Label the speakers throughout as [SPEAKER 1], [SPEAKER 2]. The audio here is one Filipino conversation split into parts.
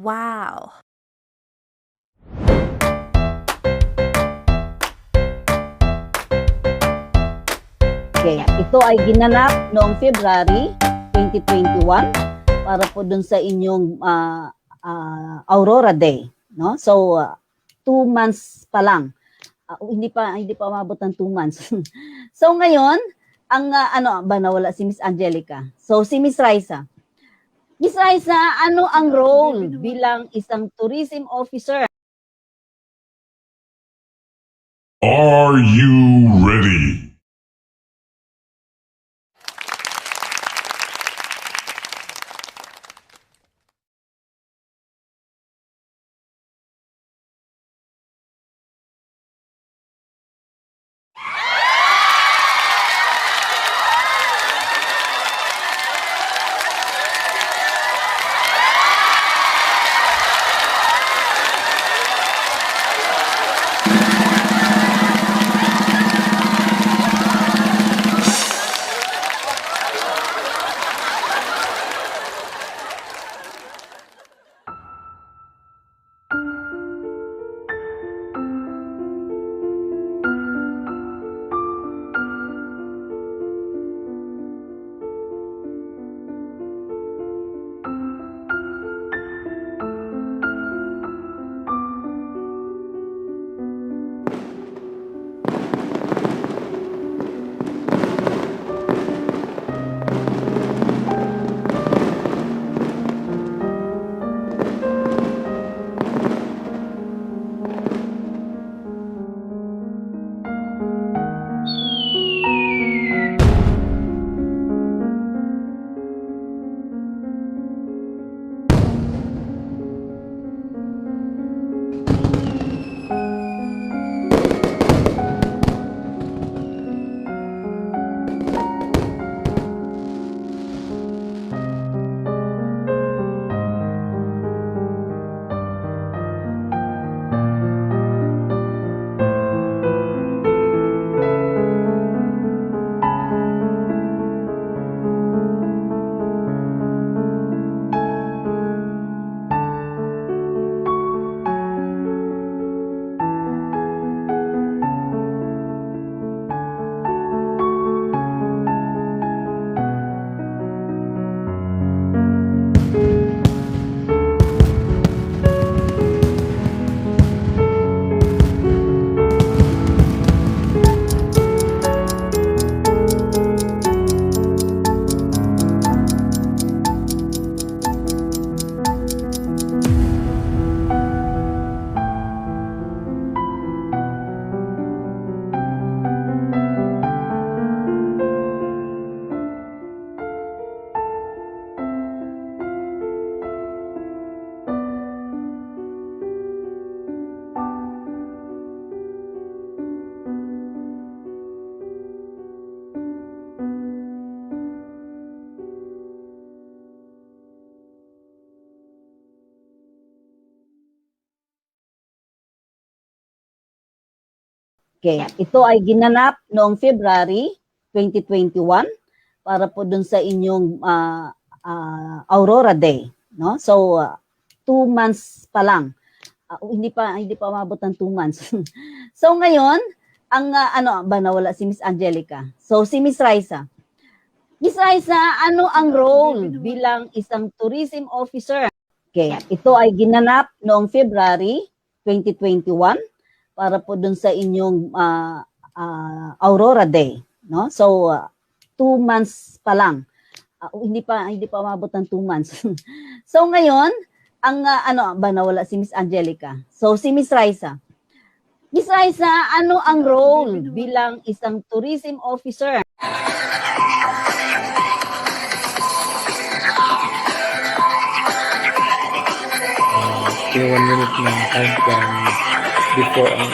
[SPEAKER 1] Wow!
[SPEAKER 2] Okay, ito ay ginanap noong February 2021 para po dun sa inyong Aurora Day, no? So 2 months pa lang. Hindi pa umabot ng 2 months. So ngayon, ang ano ba nawala si Miss Angelica. So si Miss Raisa. Miss Raisa, ano ang role bilang isang tourism officer?
[SPEAKER 3] Are you ready?
[SPEAKER 2] Okay, ito ay ginanap noong February 2021 para po dun sa inyong Aurora Day, no? So 2 months pa lang. Hindi pa umabot ng 2 months. So ngayon, ang ano ba nawala si Miss Angelica. So si Miss Raisa. Miss Raisa, ano ang role bilang isang tourism officer? Okay, ito ay ginanap noong February 2021 para po dun sa inyong Aurora Day, no? So 2 months pa lang. Hindi pa umabot ng 2 months. So ngayon, ang ano ba nawala si Miss Angelica. So si Miss Raisa. Miss Raisa, ano ang role bilang isang tourism officer?
[SPEAKER 4] Yung 1 minute ng countdown before ang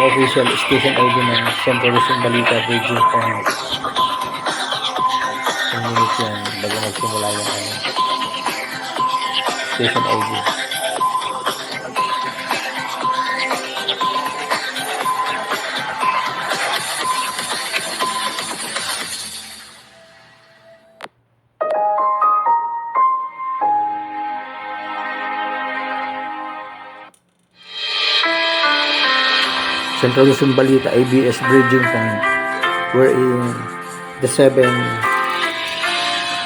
[SPEAKER 4] official station ID ng Central Luzon Balita Bridging Point. 1 minute yan bago magsimula yung station ID. Central Luzon Balita ABS Bridging Point, wherein the 7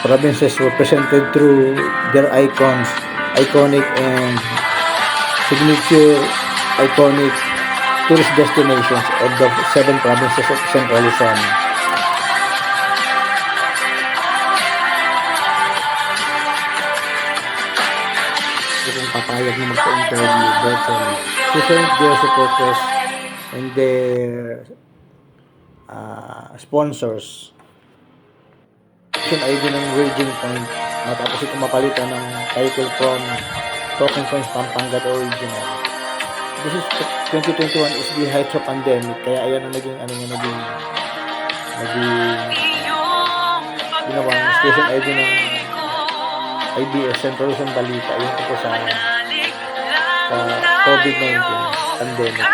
[SPEAKER 4] provinces were presented through their iconic and signature iconic tourist destinations of the 7 provinces of Central Luzon. Kung papayag na magpa-interview virtually to thank their supporters and their sponsors. ID ng Raging Point matapos ito mapalitan ng title from Talking Points Pampanga Original. This is 2021 is the height of pandemic, kaya ayan ang naging ginawang station ID ng IBS Central Luzon Balita yung po sa COVID-19 pandemic.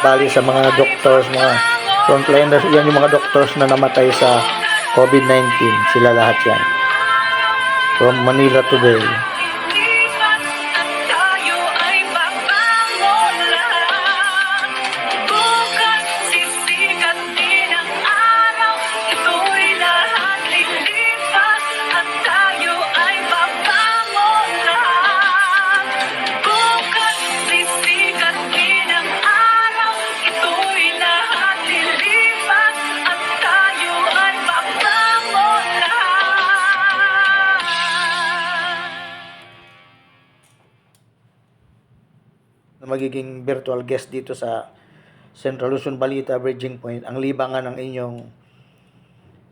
[SPEAKER 4] Bali sa mga doctors, mga frontliners, yan yung mga doctors na namatay sa COVID-19. Sila lahat yan. From Manila today. Magiging virtual guest dito sa Central Luzon Balita Bridging Point ang libangan ng inyong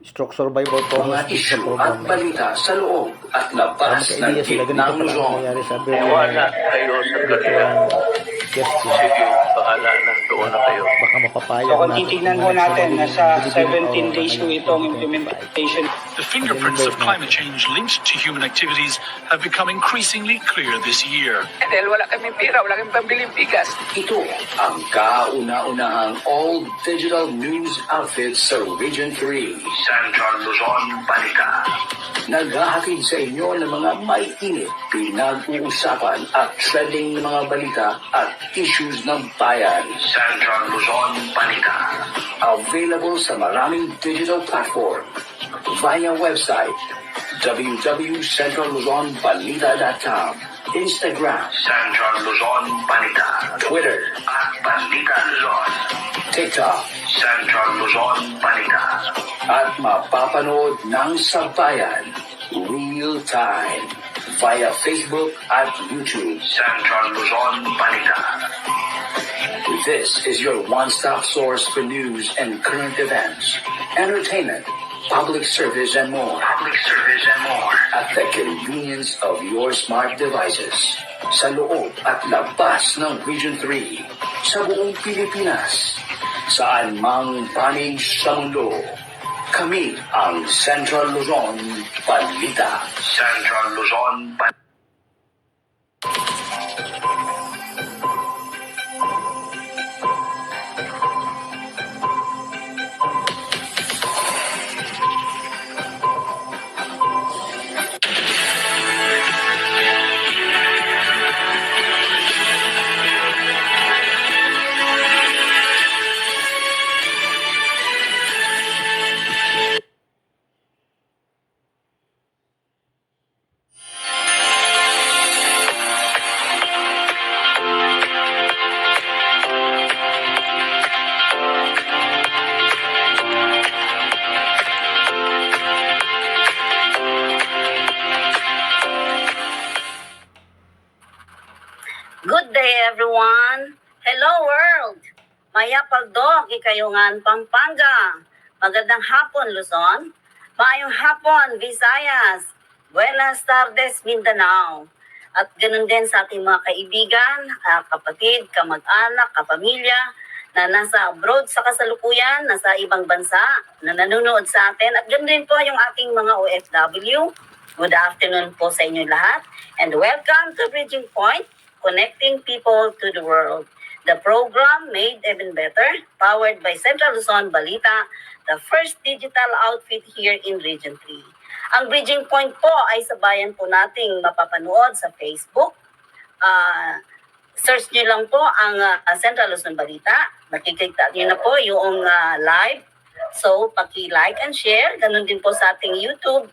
[SPEAKER 4] stroke survivor
[SPEAKER 1] mga isyu at balita sa loob at labas ng gitnang Luzon.
[SPEAKER 5] Wala kayo sa virtual sige, bahala na, doon na kayo.
[SPEAKER 4] Baka mapapayag
[SPEAKER 6] So kung titignan po natin, nasa 17 days po itong implementation.
[SPEAKER 7] The fingerprints of climate change linked to human activities have become increasingly clear this year.
[SPEAKER 6] Dahil wala kami pera, wala kami pambiling bigas.
[SPEAKER 1] Ito ang kauna-unahang all-digital news outfit sa Region 3. Central Luzon Balita. Naghahatid sa inyo ng mga may init, pinag-uusapan at trending ng mga balita at issues ng bayan. Central Luzon Balita. Available sa maraming digital platform via website www.centralluzonbalita.com, Instagram Central Luzon Balita, Twitter at Balita Luzon, TikTok, Central Luzon Balita. At mapapanood ng Sabayan, real time, via Facebook at YouTube, Central Luzon Balita. This is your one-stop source for news and current events, entertainment, public service, and more. At the convenience of your smart devices. Sa loob at labas ng Region 3. Sa buong Pilipinas. Saan mang panig sa mundo. Kami ang Central Luzon Balita. Central Luzon Balita.
[SPEAKER 8] Good day, everyone. Hello, world. Maya Pagdog, Ikayungan, Pampanga. Magandang hapon, Luzon. Maayong hapon, Visayas. Buenas tardes, Mindanao. At ganun din sa ating mga kaibigan, kapatid, kamag-anak, kapamilya, na nasa abroad sa kasalukuyan, nasa ibang bansa, na nanonood sa atin. At ganun din po yung ating mga OFW. Good afternoon po sa inyo lahat. And welcome to Bridging Point, connecting people to the world. The program made even better, powered by Central Luzon Balita, the first digital outfit here in Region 3. Ang Bridging Point po ay sabayan po nating mapapanood sa Facebook. Search nyo lang po ang Central Luzon Balita. Makikita nyo na po yung live. So, paki-like and share. Ganun din po sa ating YouTube.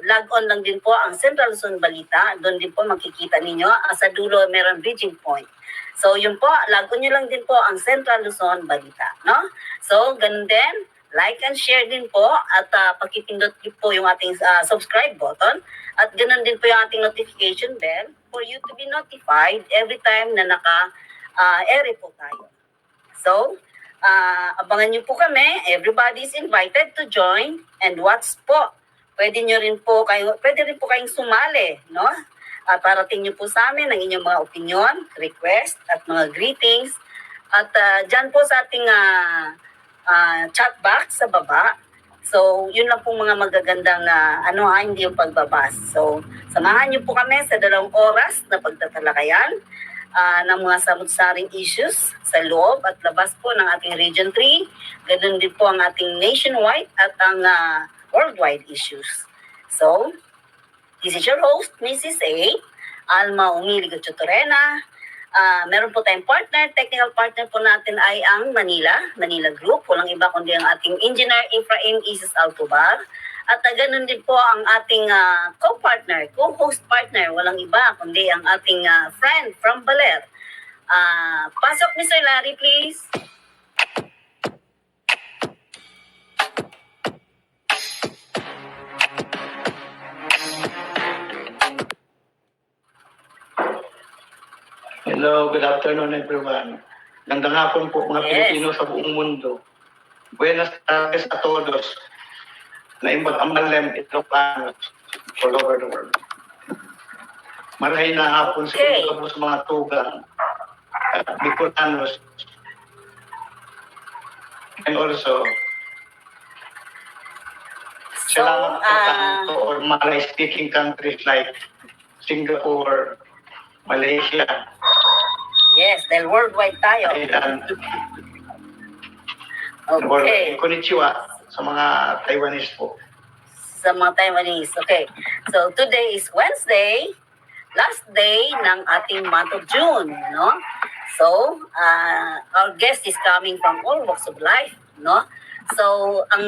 [SPEAKER 8] Log on lang din po ang Central Luzon Balita. Doon din po makikita ninyo. Sa dulo meron Bridging Point. So yun po, log on nyo lang din po ang Central Luzon Balita. No? So ganun din, like and share din po at pakipindot po yung ating subscribe button. At ganun din po yung ating notification bell for you to be notified every time na naka-ere po tayo. So, abangan nyo po kami. Everybody is invited to join and watch po. Pwede rin po kayong sumali, no? Parating nyo po sa amin ang inyong mga opinion, request, at mga greetings. At dyan po sa ating chat box sa baba. So, yun lang po mga magagandang hindi yung pagbabas. So, samahan nyo po kami sa 2 oras na pagtatalakayan ng mga samut-saring issues sa loob at labas po ng ating Region 3. Ganun din po ang ating nationwide at ang worldwide issues. So, this is your host, Mrs. A. Alma Umiligo Chutorena. Meron po tayong partner, technical partner po natin ay ang Manila Group. Walang iba kundi ang ating engineer, Efraim Isis Alcobar. At ganun din po ang ating co-partner, co-host partner. Walang iba kundi ang ating friend from Baler. Pasok, Mr. Larry, please.
[SPEAKER 9] Hello, good afternoon everyone. Gandang hapon po mga Pilipino sa buong mundo. Buenas tardes a todos. Naimbag amalem Ilocanos all over the world. Marahay na hapon sa mga tugang at Bicolanos. And also, salamat po or Malay-speaking countries like Singapore, Malaysia.
[SPEAKER 8] Yes, dahil worldwide tayo. Okay.
[SPEAKER 9] Konnichiwa sa mga Taiwanese po.
[SPEAKER 8] Sa mga Taiwanese. Okay. So, today is Wednesday, last day ng ating month of June, no? So, our guest is coming from all walks of life, no? So, ang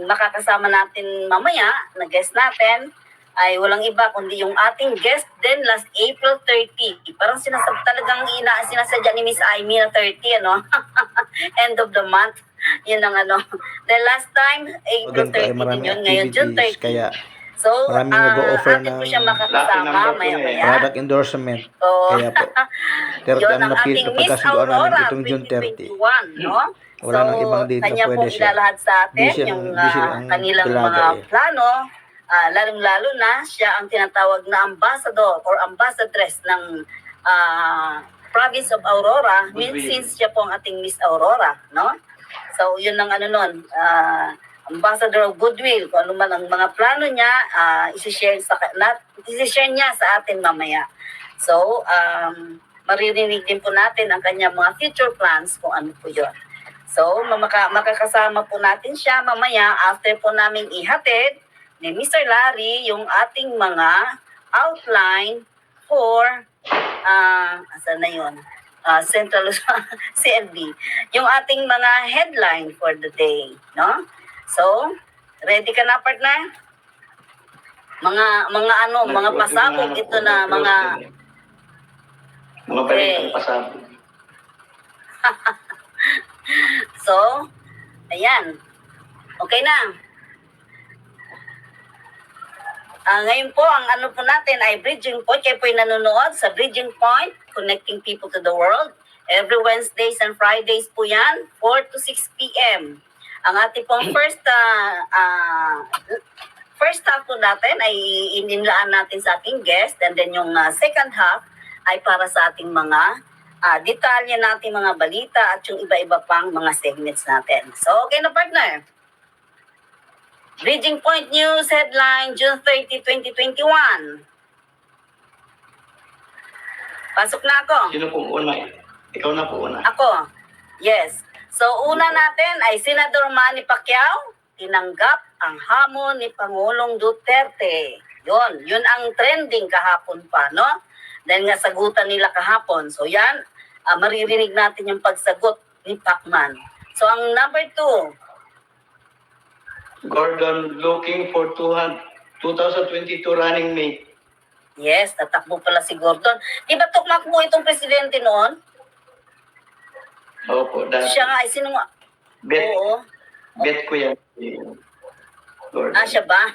[SPEAKER 8] makakasama natin mamaya, na guest natin, ay walang iba kundi yung ating guest din last April 30. Parang talagang sinasadya ni Miss Amy na 30, ano? end of the month. Yun ang ano. The last time, April
[SPEAKER 4] Ganito ay
[SPEAKER 8] 30
[SPEAKER 4] maraming
[SPEAKER 8] yun. Ngayon, June
[SPEAKER 4] activities,
[SPEAKER 8] 30.
[SPEAKER 4] kaya
[SPEAKER 8] So,
[SPEAKER 4] maraming nag-o-offer
[SPEAKER 8] atin po
[SPEAKER 4] ng
[SPEAKER 8] siya
[SPEAKER 9] lucky
[SPEAKER 8] makakasama
[SPEAKER 9] number po
[SPEAKER 8] maya-maya.
[SPEAKER 4] product endorsement.
[SPEAKER 8] So,
[SPEAKER 4] Kaya po,
[SPEAKER 8] yun ang ating Miss
[SPEAKER 4] napagkasunduan namin
[SPEAKER 8] Aurora
[SPEAKER 4] itong June 30.
[SPEAKER 8] 2021, no?
[SPEAKER 4] Wala nang ibang date na
[SPEAKER 8] kanya
[SPEAKER 4] pwede
[SPEAKER 8] pong
[SPEAKER 4] siya.
[SPEAKER 8] ilalahad sa atin
[SPEAKER 4] Busy
[SPEAKER 8] yung
[SPEAKER 4] ang
[SPEAKER 8] kanilang
[SPEAKER 4] dalaga
[SPEAKER 8] mga
[SPEAKER 4] eh.
[SPEAKER 8] plano, lalong-lalo na siya ang tinatawag na ambassador or ambassadress ng province of Aurora, since siya po ang ating Miss Aurora, no? So, yun ang ano nun, ambassador of goodwill, kung ano man ang mga plano niya, isi-share niya sa atin mamaya. So, maririnig din po natin ang kanyang mga future plans kung ano po yun. So, makakasama po natin siya mamaya after po namin ihatid ni Mr. Larry yung ating mga outline for asan na yun? Central Luzon, CLB. Yung ating mga headline for the day, no? So, ready ka na, partner? Mga pasabog ito na mga
[SPEAKER 9] balitang pasabog.
[SPEAKER 8] So, ayan. Okay na. Ngayon po, ang ano po natin ay Bridging Point. Kayo po'y nanonood sa Bridging Point, Connecting People to the World. Every Wednesdays and Fridays po yan, 4 to 6 p.m. Ang ating pong first half po natin ay ininlaan natin sa ating guest, and then yung second half ay para sa ating mga detalye natin mga balita at yung iba-iba pang mga segments natin. So, okay na, partner? Bridging Point News headline, June 30, 2021. Pasok na ako.
[SPEAKER 9] Sino pong una? Ikaw na po una.
[SPEAKER 8] Ako. Yes. So, una natin ay Senador Manny Pacquiao, tinanggap ang hamon ni Pangulong Duterte. Yun ang trending kahapon pa, no? Dahil nga sagutan nila kahapon. So, yan, maririnig natin yung pagsagot ni Pacman. So, ang number 2,
[SPEAKER 9] Gordon looking for 2022 running mate.
[SPEAKER 8] yes, tatakbo pala si Gordon. Di ba tukmakbo itong presidente noon?
[SPEAKER 9] Opo, dati.
[SPEAKER 8] Siya nga, ay sino nga? Oo.
[SPEAKER 9] Bet ko yan. Gordon.
[SPEAKER 8] Siya ba?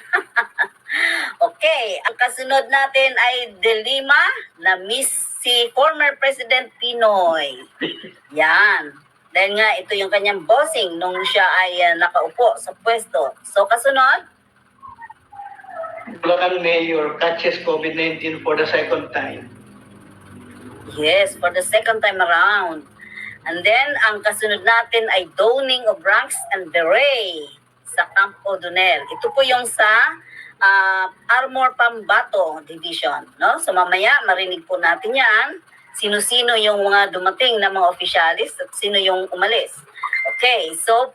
[SPEAKER 8] Okay, ang kasunod natin ay Delima na Miss si former President Pinoy. Yan. Dahil nga ito yung kanyang bossing nung siya ay nakaupo sa pwesto. So kasunod?
[SPEAKER 9] Bulacan Mayor catches COVID-19 for the second time.
[SPEAKER 8] Yes, for the second time around. And then, ang kasunod natin ay donning of ranks and beret sa Camp O'Donnell. Ito po yung sa Armor Pambato Division. No? So mamaya, marinig po natin yan. Sino-sino yung mga dumating na mga opisyalis at sino yung umalis. Okay, so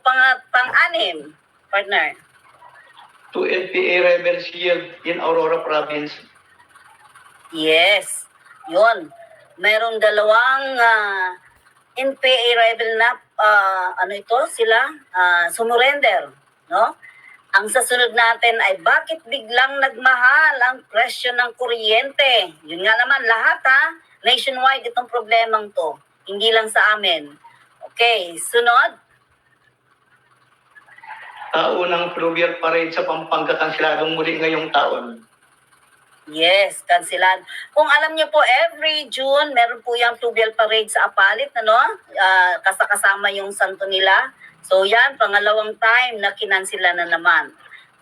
[SPEAKER 8] pang-anim, partner.
[SPEAKER 9] 2 NPA rebels killed in Aurora Province.
[SPEAKER 8] Yes, yun. Merong dalawang NPA rebel na sumurrender, no? Ang sasunod natin ay bakit biglang nagmahal ang presyo ng kuryente? Yun nga naman lahat nationwide itong problemang to. Hindi lang sa amin. Okay, sunod.
[SPEAKER 9] Unang fluvial parade sa Pampanga kanseladong muli ngayong taon.
[SPEAKER 8] Yes, kansilan. Kung alam niyo po, every June, meron po yung fluvial parade sa Apalit, kasama yung santo nila. So yan, pangalawang time na kinansila na naman.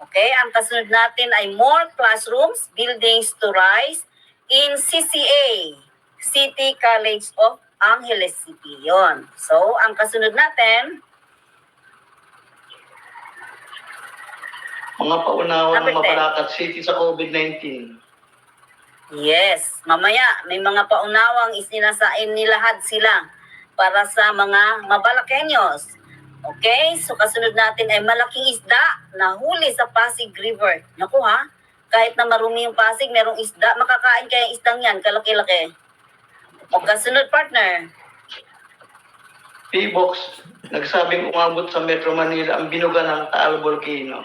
[SPEAKER 8] Okay, ang kasunod natin ay more classrooms, buildings to rise in CCA, City College of Angeles City. Yon. So, ang kasunod natin,
[SPEAKER 9] mga paunawa
[SPEAKER 8] Number
[SPEAKER 9] ng Mabalacat City sa COVID-19.
[SPEAKER 8] yes, mamaya may mga paunawang nilahad sila para sa mga Mabalaqueños. Okay, so kasunod natin ay malaking isda na huli sa Pasig River. Naku kahit na marumi yung Pasig, merong isda, makakain kaya isdang yan, kalaki-laki. O kasunod, partner.
[SPEAKER 9] P-Box, nagsabing umabot sa Metro Manila ang binuga ng Taal Volcano.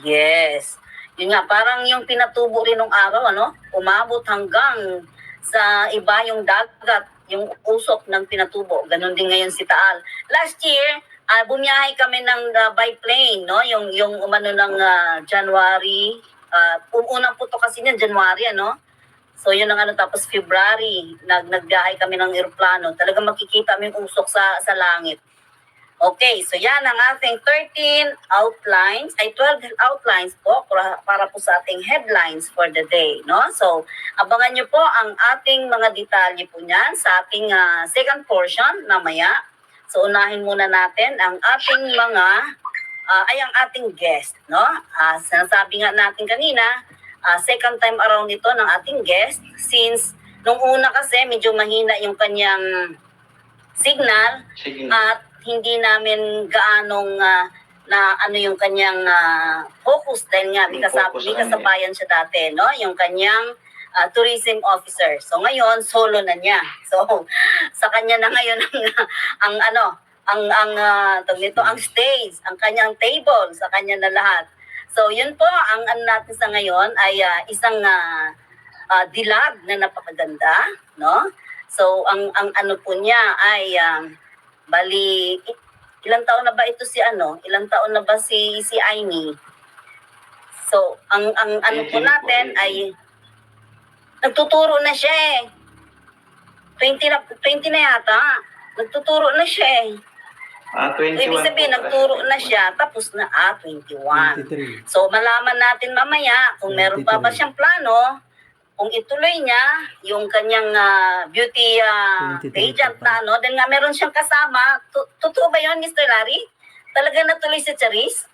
[SPEAKER 8] Yes. Yun nga, parang yung pinatubo rin ng araw, umabot hanggang sa iba yung dagat, yung usok ng Pinatubo. Ganon din ngayon si Taal. Last year, bumiyahe kami ng by plane, no? Yung umano ng January, unang puto kasi niyan January, ano? So yun ang ano, tapos February, nagbiyahe kami ng eroplano. Talagang makikita mo yung usok sa langit. Okay, so yan ang ating 13 outlines, 12 outlines po para po sa ating headlines for the day, no? So, abangan nyo po ang ating mga detalye po niyan sa ating second portion mamaya. So, unahin muna natin ang ating ang ating guest, no? Sinasabi nga natin kanina, second time around ito ng ating guest since nung una kasi medyo mahina yung kanyang signal. At hindi namin gaanong na ano yung kanyang focus dahil nga may kasabayan siya dati, no? Yung kanyang tourism officer. So ngayon solo na niya. So sa kanya na ngayon ang stage, ang kanyang table, sa kanya na lahat. So yun po ang ano natin sa ngayon ay isang dilag na napakaganda, no? So ang ano po niya ay bali, ilang taon na ba ito si Ilang taon na ba si Aimee? So, ang ano po natin ay nagtuturo na siya 20 na yata. Nagtuturo na siya
[SPEAKER 9] 21
[SPEAKER 8] Ibig sabihin, nagturo na siya, tapos na 21.
[SPEAKER 4] 23.
[SPEAKER 8] So, malaman natin mamaya kung meron pa ba siyang plano, kung ituloy niya yung kanyang beauty
[SPEAKER 4] 23
[SPEAKER 8] pageant na dahil nga meron siyang kasama. Totoo ba yun, Mr. Larry? Talaga natuloy si Charis?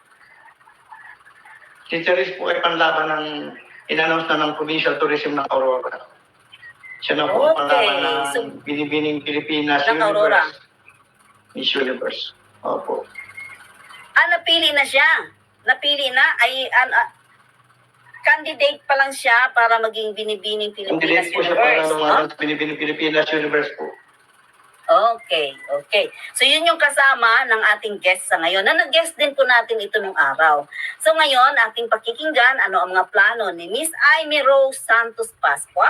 [SPEAKER 9] Si Charis po ay panlaban ng in-announce na ng Provincial Tourism ng Aurora. Siya na po ang panlaban ng Binibining Pilipinas
[SPEAKER 8] ng Aurora.
[SPEAKER 9] Miss Universe. Opo.
[SPEAKER 8] Napili na siya. Napili na. Candidate pa lang siya para maging Binibining Pilipinas
[SPEAKER 9] Candidate po siya para
[SPEAKER 8] Universe.
[SPEAKER 9] lumaban sa Binibining Pilipinas Universe po.
[SPEAKER 8] Okay. So yun yung kasama ng ating guest sa ngayon. Na nag-guest din po natin ito nung araw. So ngayon, ating pakikinggan ano ang mga plano ni Miss Aimee Rose Santos Pascua.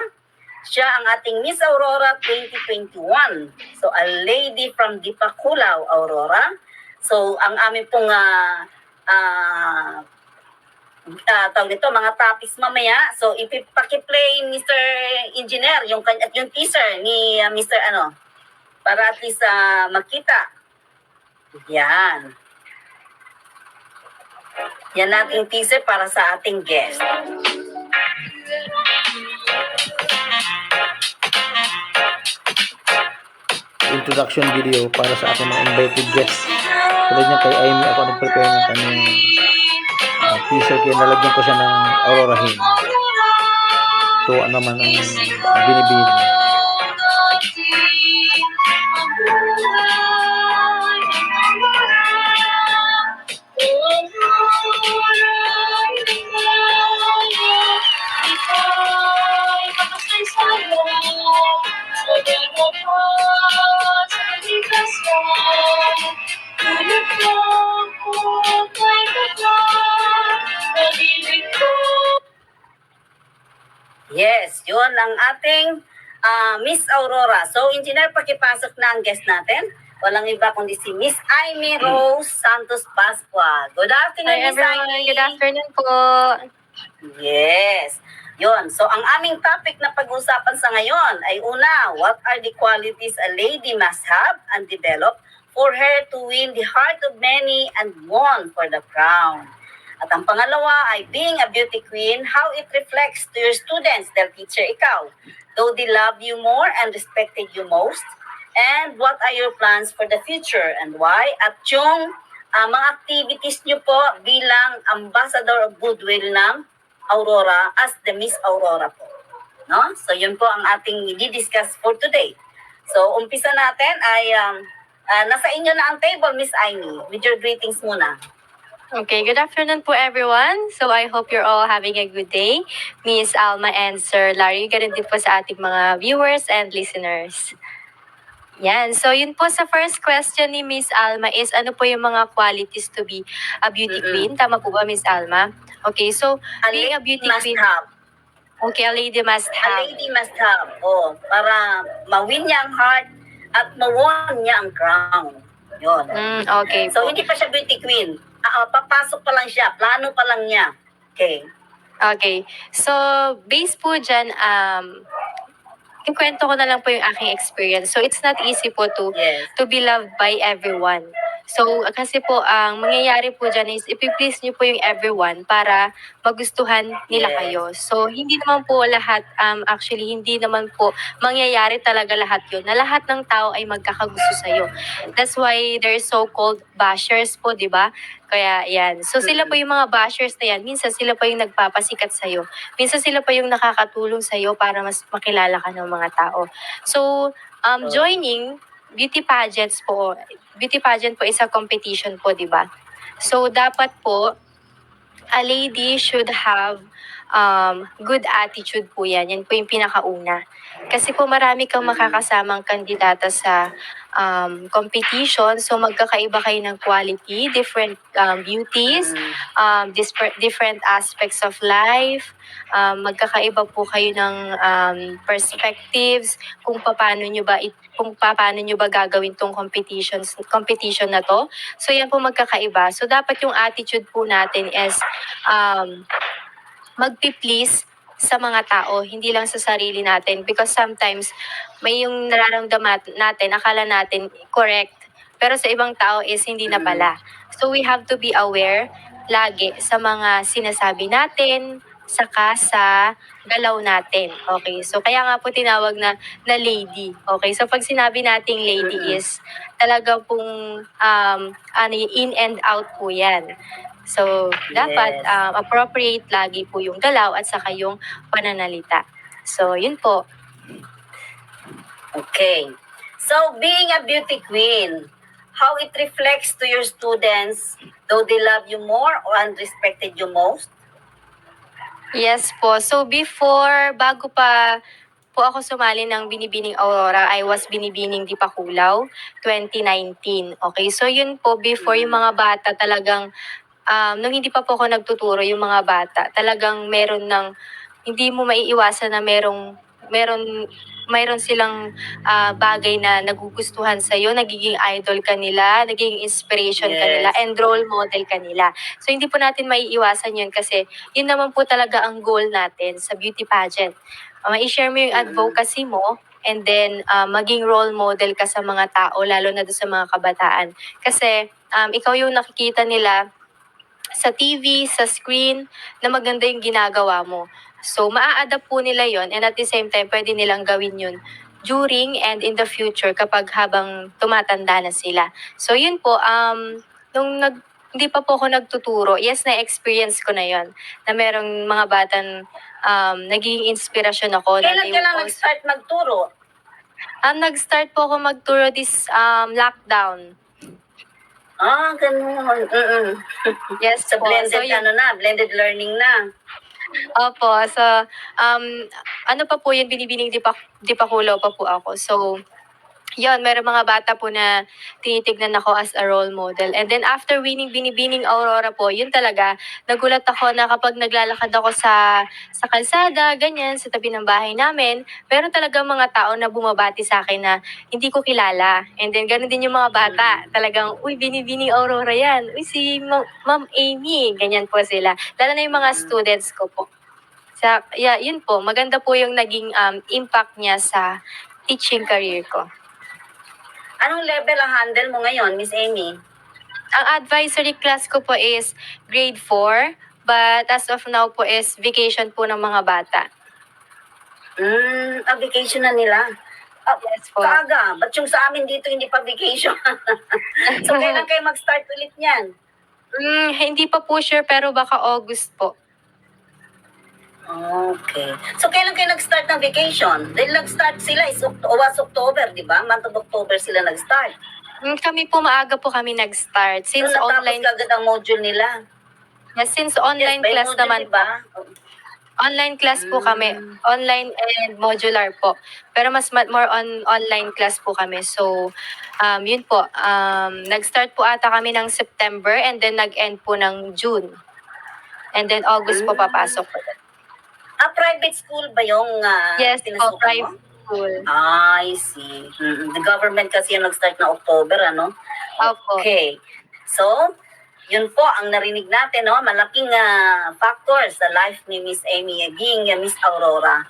[SPEAKER 8] Siya ang ating Miss Aurora 2021. So a lady from Dipakulaw, Aurora. So ang aming pong tawag nito, mga topics mamaya. So ipaki-play Mr. Engineer yung teaser ni Mr. para at least makita. Yan nating teaser para sa ating guest.
[SPEAKER 4] Introduction video para sa ating mga invited guests. Tulad niya kay Aimee, ako nag-prepare ng kanyang teaser, kaya nalagyan ko siya ng Aurora Hymn. Tuwa naman ang binibini.
[SPEAKER 8] Yes, yun ang ating Miss Aurora. So, engineer, pakipasok na ang guest natin. Walang iba kundi si Miss Aimee Rose Santos Pascua. Good afternoon,
[SPEAKER 10] Hi
[SPEAKER 8] Miss
[SPEAKER 10] everyone,
[SPEAKER 8] Aimee.
[SPEAKER 10] good afternoon po.
[SPEAKER 8] Yes. Yun. So, ang aming topic na pag-usapan sa ngayon ay una, what are the qualities a lady must have and develop for her to win the heart of many and won for the crown? At ang pangalawa ay being a beauty queen, how it reflects to your students, their teacher, ikaw. Though they love you more and respected you most. And what are your plans for the future and why? At yung mga activities nyo po bilang ambassador of goodwill ng Aurora as the Miss Aurora po. No? So yun po ang ating i-discuss for today. So umpisa natin ay nasa inyo na ang table, Miss Aimee, with your greetings muna.
[SPEAKER 10] Okay, good afternoon po everyone. So I hope you're all having a good day. Miss Alma and Sir Larry, ganun din po sa ating mga viewers and listeners. Yan, so yun po sa first question ni Miss Alma is ano po yung mga qualities to be a beauty queen? Tama po ba, Miss Alma? Okay, so being a beauty
[SPEAKER 8] must
[SPEAKER 10] queen...
[SPEAKER 8] have.
[SPEAKER 10] Okay, a lady must
[SPEAKER 8] A
[SPEAKER 10] have.
[SPEAKER 8] lady must have. Oh, para ma-win niya ang heart at ma-won niya ang crown. Yun.
[SPEAKER 10] Okay
[SPEAKER 8] So,
[SPEAKER 10] po.
[SPEAKER 8] hindi pa siya beauty queen. Papasok pa lang siya. Plano pa lang niya. Okay.
[SPEAKER 10] Okay. So, based po dyan, ikwento ko na lang po yung aking experience. So, it's not easy po
[SPEAKER 8] Yes.
[SPEAKER 10] to be loved by everyone. So, kasi po, ang mangyayari po dyan is, ipiplease nyo po yung everyone para magustuhan nila
[SPEAKER 8] Yes.
[SPEAKER 10] kayo. So, hindi naman po lahat, actually, hindi naman po mangyayari talaga lahat yun, na lahat ng tao ay magkakagusto sa'yo. That's why there's so-called bashers po, di ba? Kaya yan. So, sila po yung mga bashers na yan. Minsan, sila pa yung nagpapasikat sa'yo. Minsan, sila pa yung nakakatulong sa'yo para mas makilala ka ng mga tao. So, joining beauty pageants po, beauty pageant po is a competition po, di ba? So, dapat po, a lady should have good attitude po yan. Yan po yung pinakauna. Kasi po marami kang makakasamang kandidata sa competition. So magkakaiba kayo ng quality, different beauties, different aspects of life. Magkakaiba po kayo ng perspectives kung paano nyo ba gagawin tong competition na to. So yan po magkakaiba. So dapat yung attitude po natin is magpi-please sa mga tao, hindi lang sa sarili natin. Because sometimes, may yung nararamdaman natin, akala natin correct. Pero sa ibang tao is hindi na pala. So we have to be aware lagi sa mga sinasabi natin, saka sa galaw natin. Okay, so kaya nga po tinawag na lady. Okay, so pag sinabi nating lady is talaga pong in and out po yan. So, dapat appropriate lagi po yung galaw at saka yung pananalita. So, yun po.
[SPEAKER 8] Okay. So, being a beauty queen, how it reflects to your students, though they love you more or unrespected you most?
[SPEAKER 10] Yes po. So, bago pa po ako sumali ng Binibining Aurora, I was Binibining Dipakulaw, 2019. Okay, so yun po, before yung mga bata talagang nung hindi pa po ako nagtuturo, yung mga bata, talagang hindi mo maiiwasan na mayroon silang bagay na nagugustuhan sa'yo, nagiging idol ka nila, nagiging inspiration ka nila, and role model ka nila. So, hindi po natin maiiwasan yun kasi yun naman po talaga ang goal natin sa beauty pageant. Ma-share mo yung advocacy mo, and then maging role model ka sa mga tao, lalo na doon sa mga kabataan. Kasi ikaw yung nakikita nila sa TV, sa screen, na maganda yung ginagawa mo. So, maa-adapt po nila yon, and at the same time, pwede nilang gawin yun during and in the future kapag habang tumatanda na sila. So, yun po, hindi pa po ako nagtuturo, yes, na-experience ko na yon, na merong mga batang naging inspirasyon ako.
[SPEAKER 8] Kailan ka lang nag-start magturo?
[SPEAKER 10] Nag-start po ako magturo this lockdown.
[SPEAKER 8] Ganun.
[SPEAKER 10] Yes,
[SPEAKER 8] So,
[SPEAKER 10] po.
[SPEAKER 8] blended,
[SPEAKER 10] So, yun,
[SPEAKER 8] blended learning na.
[SPEAKER 10] Opo. So, ano pa po yun, Binibining Dipakulaw pa po ako. So, yun, meron mga bata po na tinitignan ako as a role model. And then after winning Binibining Aurora po, yun talaga, nagulat ako na kapag naglalakad ako sa kalsada, ganyan, sa tabi ng bahay namin, meron talaga mga tao na bumabati sa akin na hindi ko kilala. And then ganun din yung mga bata, talagang, uy, Binibining Aurora yan. Uy, si Ma'am Amy. Ganyan po sila. Lalo na yung mga students ko po. Yun po, maganda po yung naging impact niya sa teaching career ko.
[SPEAKER 8] Anong level ang handle mo ngayon, Miss Amy?
[SPEAKER 10] Ang advisory class ko po is grade 4, but as of now po is vacation po ng mga bata.
[SPEAKER 8] Vacation na nila.
[SPEAKER 10] Yes po.
[SPEAKER 8] Kaaga, ba't yung sa amin dito hindi pa vacation? So, kailan kayo mag-start ulit niyan?
[SPEAKER 10] Hindi pa po sure, pero baka August po.
[SPEAKER 8] Okay. So, kailan kayo nag-start ng vacation? Dahil nag-start sila, was October, di ba? Month of October sila nag-start.
[SPEAKER 10] Kami po, maaga po kami nag-start. Since
[SPEAKER 8] So,
[SPEAKER 10] online,
[SPEAKER 8] natapos kagad ang module nila.
[SPEAKER 10] yes, since online
[SPEAKER 8] by
[SPEAKER 10] class
[SPEAKER 8] module,
[SPEAKER 10] naman
[SPEAKER 8] di ba?
[SPEAKER 10] Online class po kami. Online and modular po. Pero mas more on online class po kami. So, yun po. Nag-start po ata kami ng September and then nag-end po ng June. And then August po papasok po.
[SPEAKER 8] Private school ba yung
[SPEAKER 10] Yes po,
[SPEAKER 8] pinasukan mo?
[SPEAKER 10] private school.
[SPEAKER 8] I see. The government kasi yung nag-start na October, ano?
[SPEAKER 10] Opo.
[SPEAKER 8] Okay. So, yun po ang narinig natin, no? Malaking factor sa life ni Miss Amy Aging, Miss Aurora.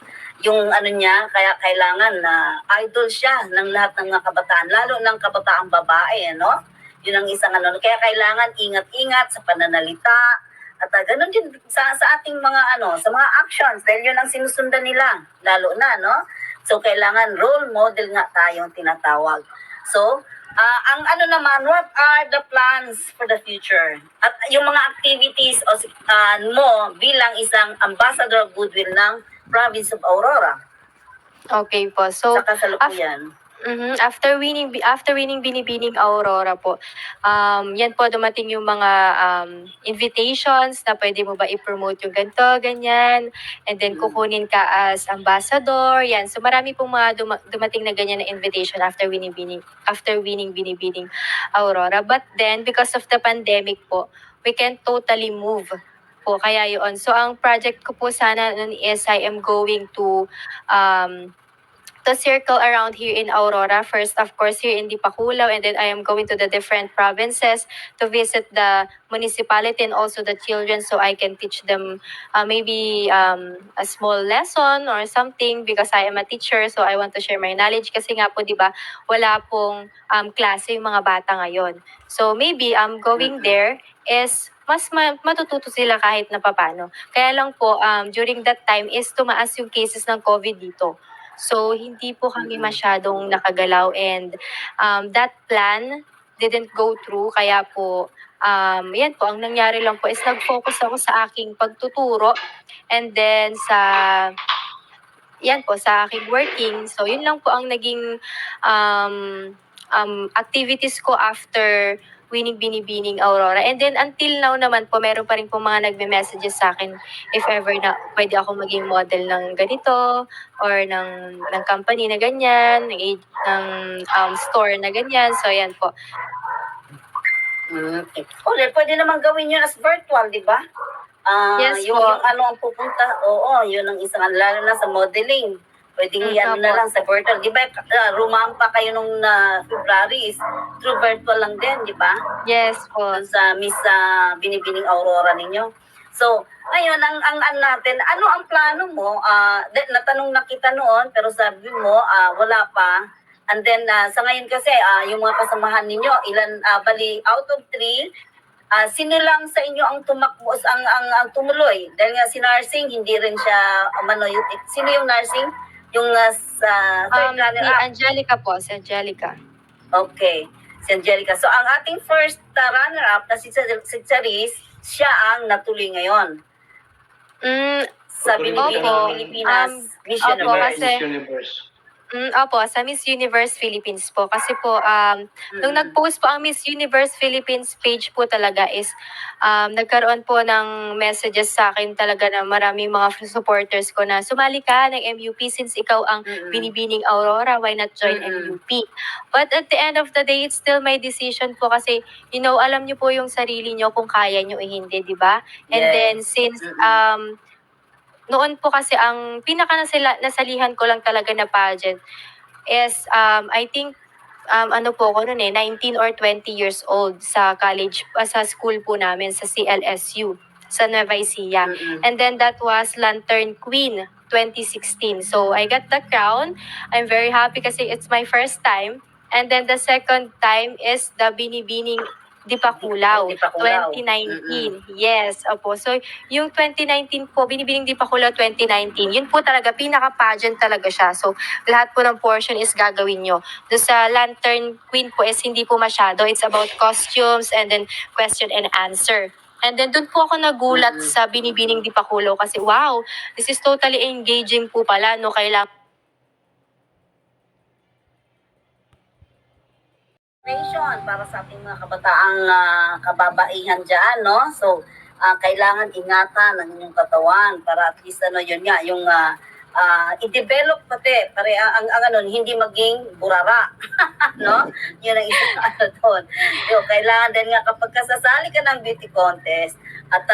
[SPEAKER 8] Yung ano niya, kaya kailangan na idol siya ng lahat ng mga kabataan, lalo ng kabataang babae, ano? Yun ang isang ano. Kaya kailangan ingat-ingat sa pananalita, at ganun din sa ating mga sa mga actions, dahil yun ang sinusundan nila, lalo na, no? So, kailangan role model nga tayong tinatawag. So, ang naman, what are the plans for the future? At yung mga activities mo bilang isang ambassador of goodwill ng province of Aurora
[SPEAKER 10] Okay po. So,
[SPEAKER 8] sa kasalukuyan.
[SPEAKER 10] after winning Binibining Aurora po, yan po dumating yung mga invitations na pwede mo ba i-promote yung ganito, ganyan, and then kukunin ka as ambassador, yan. So marami pong mga dumating na ganyan na invitation after winning Binibining Aurora. But then, because of the pandemic po, we can't totally move po, kaya yun. So ang project ko po sana nun is I am going to circle around here in Aurora. First, of course, here in Dipakulaw, and then I am going to the different provinces to visit the municipality and also the children so I can teach them maybe a small lesson or something because I am a teacher, so I want to share my knowledge kasi nga po, di ba, wala pong klase yung mga bata ngayon. So maybe going there is mas matututo sila kahit na papano. Kaya lang po, during that time is tumaas yung cases ng COVID dito. So, hindi po kami masyadong nakagalaw and that plan didn't go through. Kaya po, yan po, ang nangyari lang po is nag-focus ako sa aking pagtuturo and then sa aking working. So, yun lang po ang naging activities ko after winning Binibining Aurora. And then until now naman po, meron pa rin po mga nagme-messages sa akin if ever na pwede ako maging model ng ganito or ng company na ganyan, ng store na ganyan. So yan po.
[SPEAKER 8] Okay. Pwede naman gawin yun as virtual, di ba?
[SPEAKER 10] Yes
[SPEAKER 8] yung
[SPEAKER 10] po.
[SPEAKER 8] ang pupunta, yun ang isang, lalo na sa modeling. Pwedeng yan na lang sa virtual. Di ba, rumampa kayo nung February is through virtual lang din, di ba?
[SPEAKER 10] Yes po.
[SPEAKER 8] Doon sa Miss Binibining Aurora ninyo. So, ngayon, ang natin, ano ang plano mo? Natanong na kita noon, pero sabi mo, wala pa. And then, sa ngayon kasi, yung mga kasamahan ninyo, bali, out of 3, sino lang sa inyo ang tumakbo, ang tumuloy? Dahil nga si nursing, hindi rin siya, sino yung nursing? Yung sa third runner-up?
[SPEAKER 10] Angelica po, si Angelica.
[SPEAKER 8] Okay, si Angelica. So, ang ating first runner-up na si Charis, siya ang natuloy ngayon. Sa Binibining Pilipinas Miss Universe.
[SPEAKER 10] Kasi,
[SPEAKER 9] Universe.
[SPEAKER 10] Opo, sa Miss Universe Philippines po. Kasi po, nung nag-post po ang Miss Universe Philippines page po talaga is, nagkaroon po ng messages sa akin talaga na maraming mga supporters ko na sumali ka ng MUP since ikaw ang Binibining Aurora, why not join MUP? But at the end of the day, it's still my decision po kasi, alam niyo po yung sarili niyo kung kaya niyo hindi, di ba? And then, since, noon po kasi ang nasalihan ko lang talaga na pageant is I think po ako noon 19 or 20 years old sa college, sa school po namin sa CLSU sa Nueva Ecija. And then that was Lantern Queen 2016. So I got the crown. I'm very happy kasi it's my first time. And then the second time is the Binibining Dipakulaw, 2019. Yes, opo. So, yung 2019 po, Binibining Dipakulaw 2019, yun po talaga, pinaka-pageant talaga siya. So, lahat po ng portion is gagawin nyo. Doon sa Lantern Queen po is hindi po masyado. It's about costumes and then question and answer. And then doon po ako nagulat sa Binibining Dipakulaw kasi wow, this is totally engaging po pala, no? Kailangan
[SPEAKER 8] para sa ating mga kabataang kababaihan dyan, no? So, kailangan ingatan ang inyong katawan para at least yun nga, yung i-develop pati pare ang ano hindi maging burara. No? Yun ang isang ano doon. Kailangan din nga kapag kasasali ka ng beauty contest at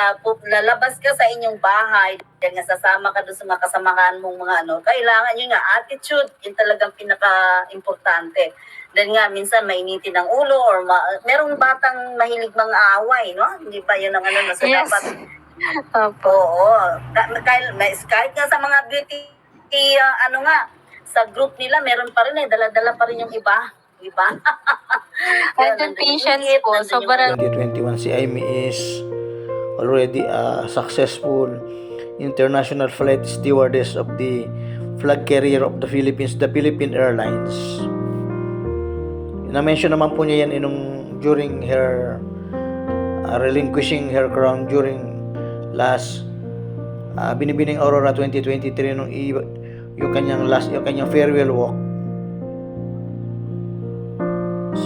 [SPEAKER 8] lalabas ka sa inyong bahay, dahil nga sasama ka doon sa mga kasamahan mong mga ano, kailangan yun nga, attitude, yun talagang pinaka-importante. Dahil nga, minsan mainitin ang ulo or merong batang mahilig mga away, no? Hindi ba yun ang ano, so
[SPEAKER 10] Yes.
[SPEAKER 8] dapat,
[SPEAKER 10] Opo.
[SPEAKER 8] oo, kahit nga sa mga beauty, ano nga, sa group nila, meron pa rin dala-dala pa rin yung iba. Diba?
[SPEAKER 10] Nandun patience po. Sobrang
[SPEAKER 4] 2021 si Amy is already a successful international flight stewardess of the flag carrier of the Philippines, the Philippine Airlines. Na-mention naman po niya yan during her relinquishing her crown during last Binibining Aurora 2023 yung kanyang farewell walk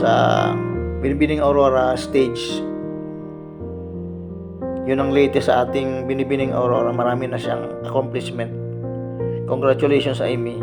[SPEAKER 4] sa Binibining Aurora stage. Yun ang latest sa ating Binibining Aurora. Marami na siyang accomplishment. Congratulations, Amy.